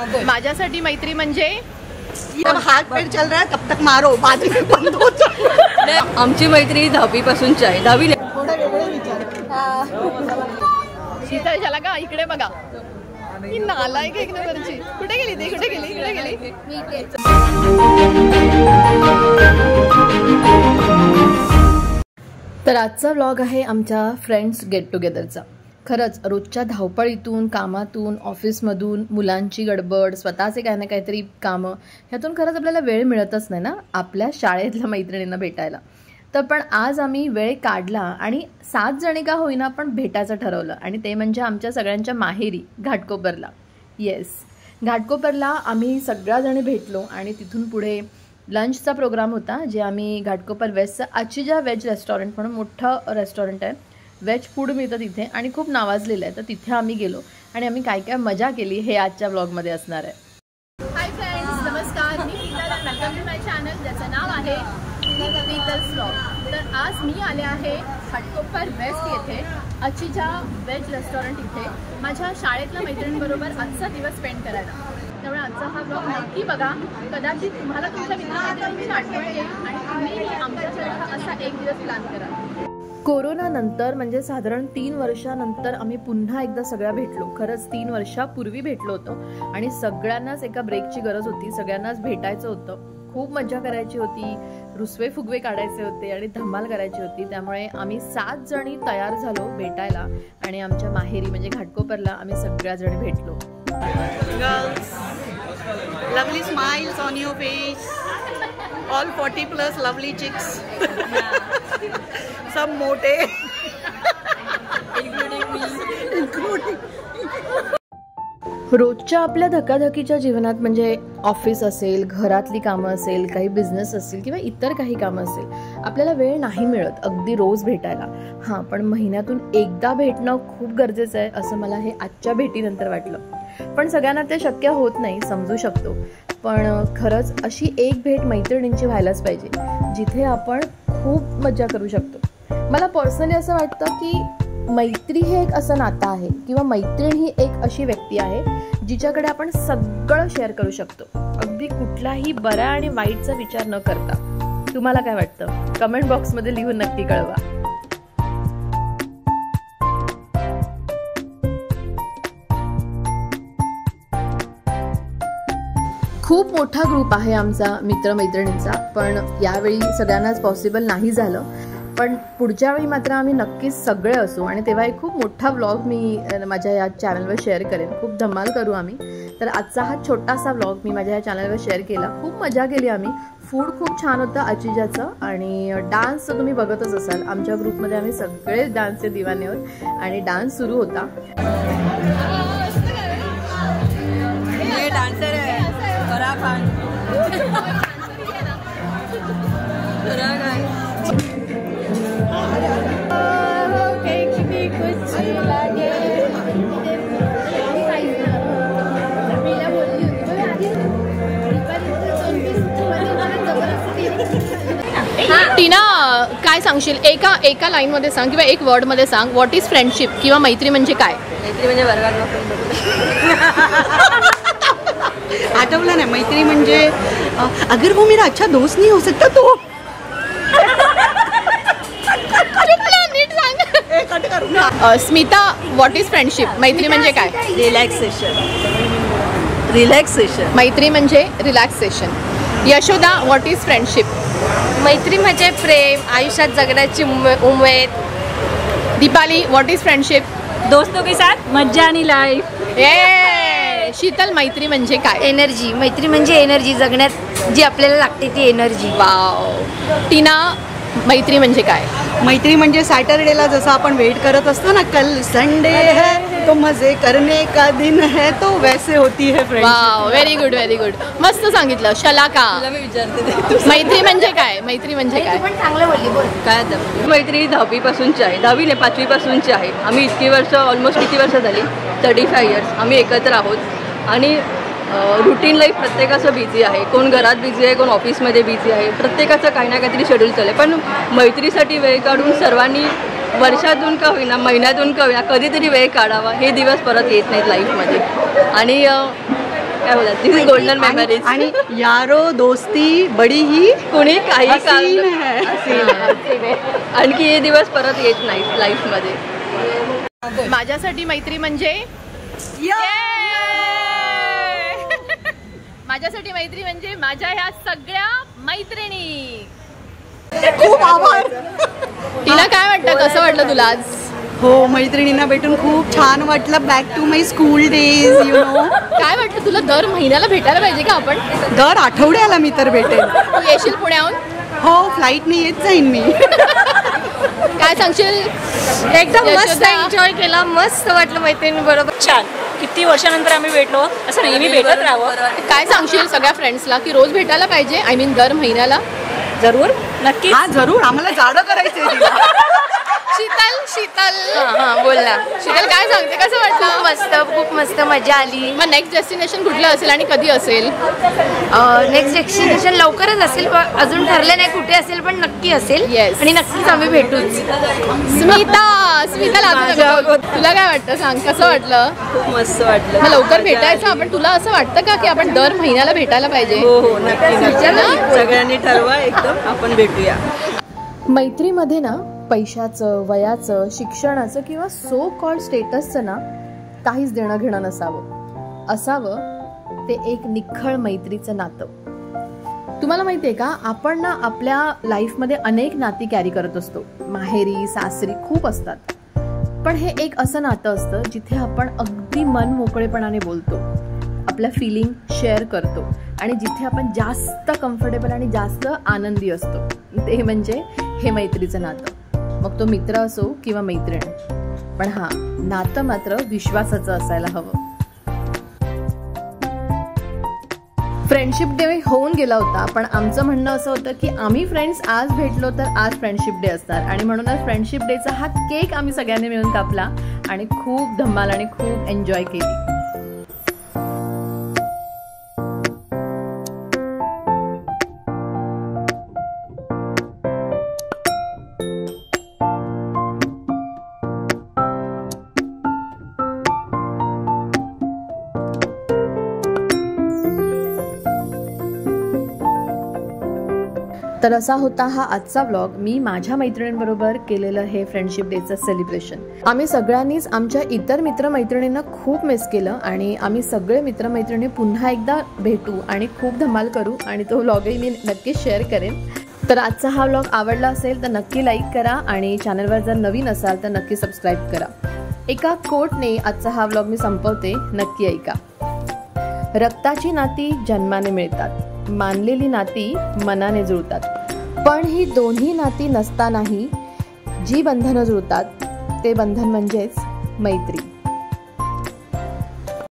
माझ्यासाठी मैत्री म्हणजे जब हाथ पैर चल रहा है तब तक मारो, बाद में बंद हो जाए। आमची मैत्री 10वी पासूनची आहे। 10वी शीतल झाला का? इकडे बघा, ही नालायक एक नंबरची। कुठे गेली ती? कुठे गेली? कुठे गेली? तर आजचा व्लॉग आहे आमच्या फ्रेंड्स गेट टुगेदरचा। खरंच रोजच्या धावपळीतून, कामातून, ऑफिसमधून, मुलांची गडबड, स्वतःचे काही ना काहीतरी कामं, ह्यातून खरंच आपल्याला वेळ मिळतच नाही ना आपल्या शाळेतल्या मैत्रिणींना भेटायला। तर पण आज आम्ही वेळ काढला आणि 7 जणी का होईना पण भेटायचं ठरवलं, आणि ते म्हणजे आमच्या सगळ्यांच्या माहेरी घाटकोपरला। येस, घाटकोपरला आम्ही सगळ्याजणी भेटलो आणि तिथून पुढे लंचचा प्रोग्राम होता, जे आम्ही घाटकोपर वेस्टचं आचिजा व्हेज रेस्टॉरंट म्हणून मोठं रेस्टॉरंट आहे, व्हेज फूड मिळतं तिथे आणि खूप नावाजलेलं आहे। तर तिथे आम्ही गेलो आणि आम्ही काय काय मजा केली हे आजच्या ब्लॉगमध्ये असणार आहे। हाय फ्रेंड्स, नमस्कार, मी Shital, welcome to my channel ज्याचं नाव आहे शीतल्स व्लॉग। तर आज मी आले आहे घाटकोपर वेस्ट येथे आचिजा व्हेज रेस्टॉरंट इथे माझ्या शाळेतल्या मैत्रिणींबरोबर आजचा दिवस स्पेंड करायला। त्यामुळे आजचा हा ब्लॉग नक्की बघा, कदाचित तुम्हाला तुमच्या मित्रमैत्रिणींची आठवण येईल आणि तुम्ही आमच्यासारखा असा एक दिवस प्लॅन करा। कोरोना नंतर म्हणजे साधारण 3 वर्षानंतर आम्ही पुन्हा एकदा सगळ्या भेटलो। खरंच 3 वर्षापूर्वी भेटलो होतो आणि सगळ्यांनाच एका ब्रेकची गरज होती, सगळ्यांनाच भेटायचं होतं, खूप मजा करायची होती, रुसवे फुगवे काढायचे होते आणि धमाल करायची होती। त्यामुळे आम्ही 7 जणी तयार झालो भेटायला आणि आमच्या माहेरी म्हणजे घाटकोपरला आम्ही सगळ्या जणी भेटलो। Girls, lovely smiles on your face, all 40+ lovely chicks, some Mote including रोजच्या आपल्या धकाधकीच्या जीवनात म्हणजे ऑफिस असेल, घरातली कामं असेल, काही बिझनेस असेल किंवा इतर काही कामं असेल, आपल्याला वेळ नाही मिळत अगदी रोज भेटायला। हां, पण महिन्यातून एकदा भेटणं खूप गरजेचं आहे असं मला हे आजच्या भेटीनंतर वाटलं। पण सगळ्यांना ते शक्य होत नाही, समजू शकतो, पण खरंच अशी एक भेट मैत्रिणींची व्हायलाच पाहिजे जिथे आपण खूप मजा करू शकतो। मला पर्सनली असं वाटतं की मैत्री हे एक असं नातं आहे किंवा मैत्रीण ही एक अशी व्यक्ती आहे जिच्याकडे आपण सगळं शेअर करू शकतो, अगदी कुठलाही बरा आणि वाईटचा विचार न करता। तुम्हाला काय वाटतं? कमेंट बॉक्समध्ये लिहून नक्की कळवा। खूप मोठा ग्रुप आहे आमचा मित्रमैत्रिणींचा, पण यावेळी सगळ्यांनाच पॉसिबल नाही झालं, पण पुढच्या वेळी मात्र आम्ही नक्कीच सगळे असू आणि तेव्हा एक खूप मोठा व्लॉग मी माझ्या या चॅनलवर शेअर करेन, खूप धमाल करू आम्ही। तर आजचा हा छोटासा व्लॉग मी माझ्या या चॅनलवर शेअर केला, खूप मजा केली आम्ही, फूड खूप छान होतं आचिजाचं आणि डान्स तर तुम्ही बघतच असाल, आमच्या ग्रुपमध्ये आम्ही सगळे डान्सचे दिवाने आहोत आणि डान्स सुरू होता। डान्सर आहे फराह टीना, काय सांगशील? एका लाईन मध्ये सांग किंवा एक वर्ड मध्ये सांग, व्हॉट इज फ्रेंडशिप किंवा मैत्री म्हणजे काय? मैत्री म्हणजे वर्गात आठवलं नाही, मैत्री म्हणजे अगर वो मेरा अच्छा दोस्त नहीं हो सकता तो स्मिता, व्हॉट इज फ्रेंडशिप? मैत्री म्हणजे काय? रिलॅक्सेशन। मैत्री म्हणजे relaxation. Yashoda, what is friendship? मैत्री म्हणजे प्रेम, आयुष्यात जगण्याची उमेद। Deepali, what is friendship? दोस्तों के साथ मज्जा आणि लाईफ। शीतल, मैत्री म्हणजे काय? एनर्जी। मैत्री म्हणजे एनर्जी, जगण्यात जी आपल्याला लागते ती एनर्जी। वाव। टीना, मैत्री म्हणजे काय? मैत्री म्हणजे सॅटरडेला जसं आपण वेट करत असतो ना, कल संडे है तो मजे करने का दिन है, तो वैसे होती है friendship. Wow, very good, very good, मस्त सांगितलं। शलाका, मी विचारते मैत्री म्हणजे काय? मैत्री म्हणजे काय? पण चांगलं बोलली, बोल काय? मैत्री 10वी पासूनची आहे, 10वी नाही 5वी पासूनची आहे। आम्ही इतकी वर्ष, ऑलमोस्ट किती वर्ष झाली, 35 इयर्स आम्ही एकत्र आहोत आणि रुटीन लाईफ प्रत्येकाचं बिझी आहे, कोण घरात बिझी आहे, कोण ऑफिसमध्ये बिझी आहे, प्रत्येकाचं काही ना काहीतरी शेड्यूल चालू आहे, पण मैत्रीसाठी वेळ काढून सर्वांनी वर्षातून का होईना, महिन्यातून का होईना, कधीतरी वेळ काढावा। हे दिवस परत येत नाहीत लाईफमध्ये आणि काय बोलतात, दिस इज गोल्डन मेमरीज. आणि यारो दोस्ती बडी ही कुणी काही हसीन काळ है. आणखी हे दिवस परत येत नाही लाईफमध्ये. माझ्यासाठी मैत्री म्हणजे माझ्यासाठी मैत्री म्हणजे माझ्या ह्या सगळ्या मैत्रिणी. खूप आभार. तिला काय वाटतं, कसं वाटलं तुला आज? हो, मैत्रिणींना भेटून खूप छान वाटलं. Back to my school days, you know. काय वाटतं तुला, दर महिन्याला भेटायला पाहिजे का आपण? दर आठवड्याला मी तर भेटेन. तू येशील पुण्याहून? हो, फ्लाईटने येत जाईन मी. काय सांगशील? एकदम मस्त यशोदा? एन्जॉय केला, मस्त वाटलं मैत्रिणीबरोबर. छान, किती वर्षानंतर आम्ही भेटलो, असं नेहमी भेटत राहावं. काय सांगशील सगळ्या फ्रेंड्सला की रोज भेटायला पाहिजे, आय मीन दर महिन्याला? जरूर, नक्की. हा जरूर, आम्हाला जाडं करायचंय तिला. शीतल बोल ना. शीतल काय सांगते, कसं वाटलं? खूप मस्त मजा आली. मग नेक्स्ट डेस्टिनेशन कुठलं असेल आणि कधी असेल? नेक्स्ट डेस्टिनेशन लवकरच असेल, अजून ठरले नाही कुठे असेल, पण नक्की असेल. Yes. आणि नक्कीच आम्ही भेटूच. स्मिता लागू. तुला काय वाटतं, सांग कसं वाटलं? खूप मस्त वाटलं. मग लवकर भेटायचं आपण. तुला असं वाटतं का की आपण दर महिन्याला भेटायला पाहिजे? हो, नक्की. सगळ्यांनी ठरवा एकदम, आपण भेटूया. मैत्रीमध्ये ना पैशाचं, वयाचं, शिक्षणाचं किंवा सो कॉल्ड स्टेटसचं ना काहीच देणं घेणं नसावं. असावं ते एक निखळ मैत्रीचं नातं. तुम्हाला माहिती आहे का, आपण ना आपल्या लाईफमध्ये अनेक नाती कॅरी करत असतो. माहेरी, सासरी खूप असतात. पण हे एक असं नातं असतं जिथे आपण अगदी मन मोकळेपणाने बोलतो, आपल्या फिलिंग शेअर करतो आणि जिथे आपण जास्त कम्फर्टेबल आणि जास्त आनंदी असतो. ते म्हणजे हे मैत्रीचं नातं. मग तो मित्र असो किंवा मैत्रीण, पण हा नातं मात्र विश्वासाचं असायला हवं. फ्रेंडशिप डे होऊन गेला होता, पण आमचं म्हणणं असं होतं की आम्ही फ्रेंड्स आज भेटलो तर आज फ्रेंडशिप डे असणार, आणि म्हणूनच फ्रेंडशिप डेचा हा केक आम्ही सगळ्यांनी मिळून कापला आणि खूप धमाल आणि खूप एन्जॉय केली. तर असा होता हा आजचा व्लॉग. मी माझ्या मैत्रिणींबरोबर केलेलं हे फ्रेंडशिप डेचं सेलिब्रेशन. आम्ही सगळ्यांनीच आमच्या इतर मित्रमैत्रिणींना खूप मिस केलं आणि आम्ही सगळे मित्रमैत्रिणी पुन्हा एकदा भेटू आणि खूप धमाल करू, आणि तो व्लॉगही मी नक्कीच शेअर करेन. तर आजचा हा व्लॉग आवडला असेल तर नक्की लाईक करा आणि चॅनलवर जर नवीन असाल तर नक्की सबस्क्राईब करा. एका कोटने आजचा हा व्लॉग मी संपवते, नक्की ऐका. रक्ताची नाती जन्माने मिळतात, मानलेली नाती मनाने जुळतात, पण ही दोन्ही नाती नसतानाही जी बंधनं जुळतात ते बंधन म्हणजेच मैत्री.